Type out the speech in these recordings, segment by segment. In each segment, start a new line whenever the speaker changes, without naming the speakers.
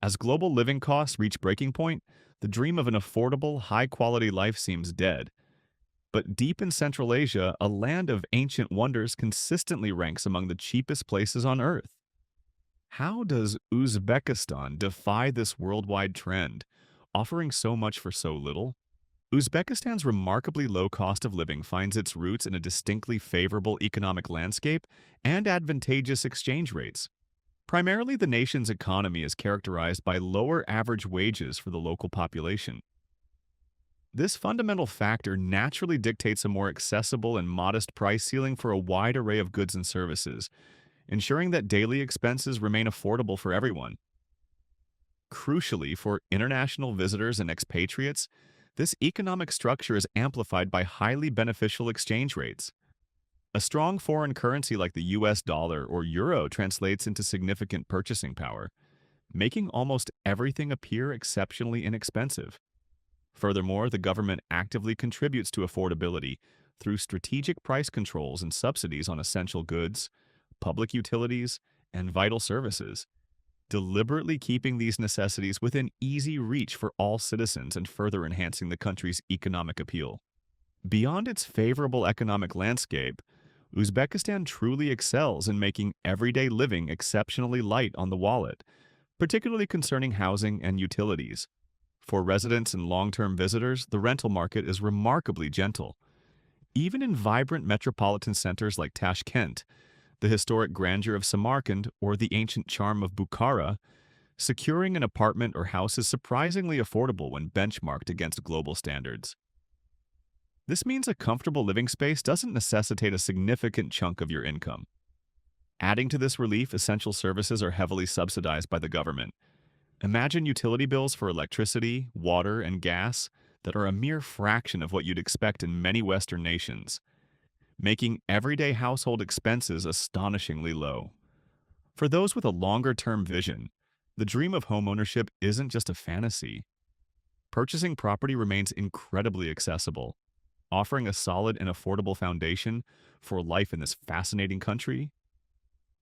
As global living costs reach breaking point, the dream of an affordable, high-quality life seems dead. But deep in Central Asia, a land of ancient wonders consistently ranks among the cheapest places on Earth. How does Uzbekistan defy this worldwide trend, offering so much for so little? Uzbekistan's remarkably low cost of living finds its roots in a distinctly favorable economic landscape and advantageous exchange rates. Primarily, the nation's economy is characterized by lower average wages for the local population. This fundamental factor naturally dictates a more accessible and modest price ceiling for a wide array of goods and services, ensuring that daily expenses remain affordable for everyone. Crucially, for international visitors and expatriates, this economic structure is amplified by highly beneficial exchange rates. A strong foreign currency like the US dollar or euro translates into significant purchasing power, making almost everything appear exceptionally inexpensive. Furthermore, the government actively contributes to affordability through strategic price controls and subsidies on essential goods, public utilities, and vital services, deliberately keeping these necessities within easy reach for all citizens and further enhancing the country's economic appeal. Beyond its favorable economic landscape, Uzbekistan truly excels in making everyday living exceptionally light on the wallet, particularly concerning housing and utilities. For residents and long-term visitors, the rental market is remarkably gentle. Even in vibrant metropolitan centers like Tashkent, the historic grandeur of Samarkand, or the ancient charm of Bukhara, securing an apartment or house is surprisingly affordable when benchmarked against global standards. This means a comfortable living space doesn't necessitate a significant chunk of your income. Adding to this relief, essential services are heavily subsidized by the government. Imagine utility bills for electricity, water, and gas that are a mere fraction of what you'd expect in many Western nations, making everyday household expenses astonishingly low. For those with a longer-term vision, the dream of homeownership isn't just a fantasy. Purchasing property remains incredibly accessible, offering a solid and affordable foundation for life in this fascinating country.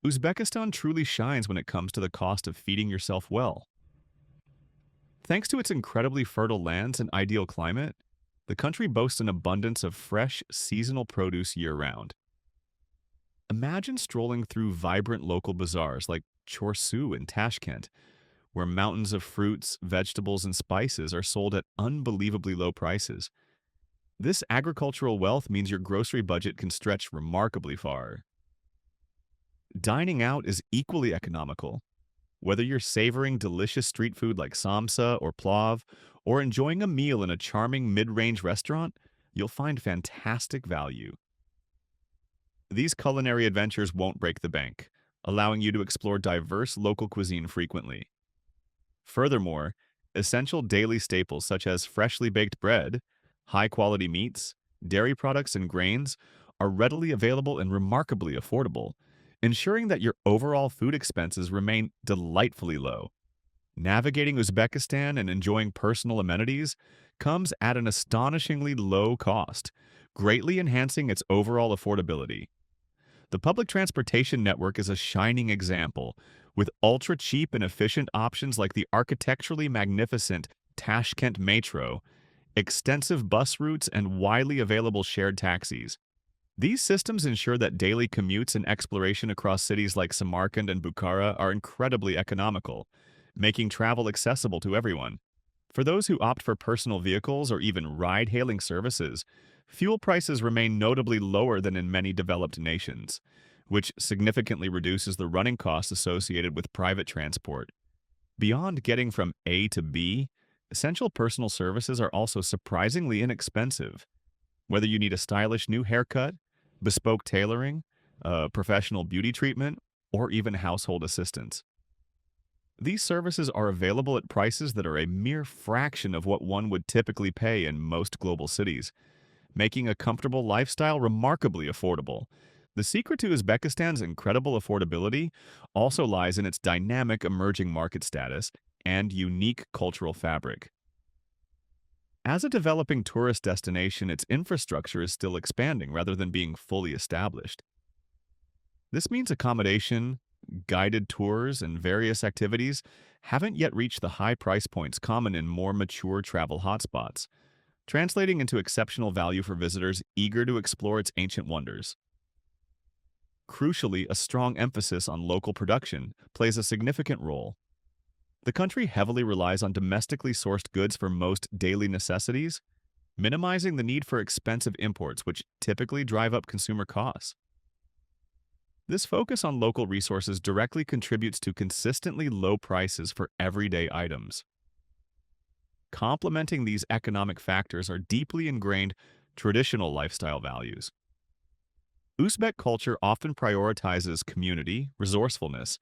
Uzbekistan truly shines when it comes to the cost of feeding yourself well. Thanks to its incredibly fertile lands and ideal climate, the country boasts an abundance of fresh, seasonal produce year-round. Imagine strolling through vibrant local bazaars like Chorsu in Tashkent, where mountains of fruits, vegetables, and spices are sold at unbelievably low prices. This agricultural wealth means your grocery budget can stretch remarkably far. Dining out is equally economical. Whether you're savoring delicious street food like samsa or plav, or enjoying a meal in a charming mid-range restaurant, you'll find fantastic value. These culinary adventures won't break the bank, allowing you to explore diverse local cuisine frequently. Furthermore, essential daily staples such as freshly baked bread, high-quality meats, dairy products, and grains are readily available and remarkably affordable, ensuring that your overall food expenses remain delightfully low. Navigating Uzbekistan and enjoying personal amenities comes at an astonishingly low cost, greatly enhancing its overall affordability. The public transportation network is a shining example, with ultra-cheap and efficient options like the architecturally magnificent Tashkent Metro, extensive bus routes, and widely available shared taxis. These systems ensure that daily commutes and exploration across cities like Samarkand and Bukhara are incredibly economical, making travel accessible to everyone. For those who opt for personal vehicles or even ride-hailing services, fuel prices remain notably lower than in many developed nations, which significantly reduces the running costs associated with private transport. Beyond getting from A to B, essential personal services are also surprisingly inexpensive. Whether you need a stylish new haircut, bespoke tailoring, professional beauty treatment, or even household assistance. These services are available at prices that are a mere fraction of what one would typically pay in most global cities, making a comfortable lifestyle remarkably affordable. The secret to Uzbekistan's incredible affordability also lies in its dynamic emerging market status and unique cultural fabric. As a developing tourist destination, its infrastructure is still expanding rather than being fully established. This means accommodation, guided tours, and various activities haven't yet reached the high price points common in more mature travel hotspots, translating into exceptional value for visitors eager to explore its ancient wonders. Crucially, a strong emphasis on local production plays a significant role. The country heavily relies on domestically sourced goods for most daily necessities, minimizing the need for expensive imports, which typically drive up consumer costs. This focus on local resources directly contributes to consistently low prices for everyday items. Complementing these economic factors are deeply ingrained traditional lifestyle values. Uzbek culture often prioritizes community, resourcefulness,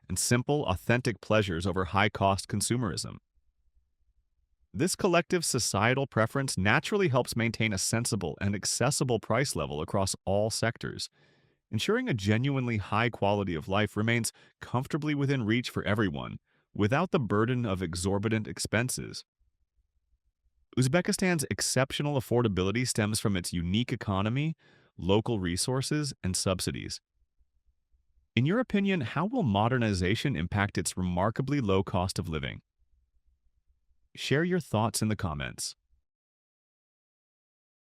and simple, authentic pleasures over high-cost consumerism. This collective societal preference naturally helps maintain a sensible and accessible price level across all sectors, ensuring a genuinely high quality of life remains comfortably within reach for everyone, without the burden of exorbitant expenses. Uzbekistan's exceptional affordability stems from its unique economy, local resources, and subsidies. In your opinion, how will modernization impact its remarkably low cost of living? Share your thoughts in the comments.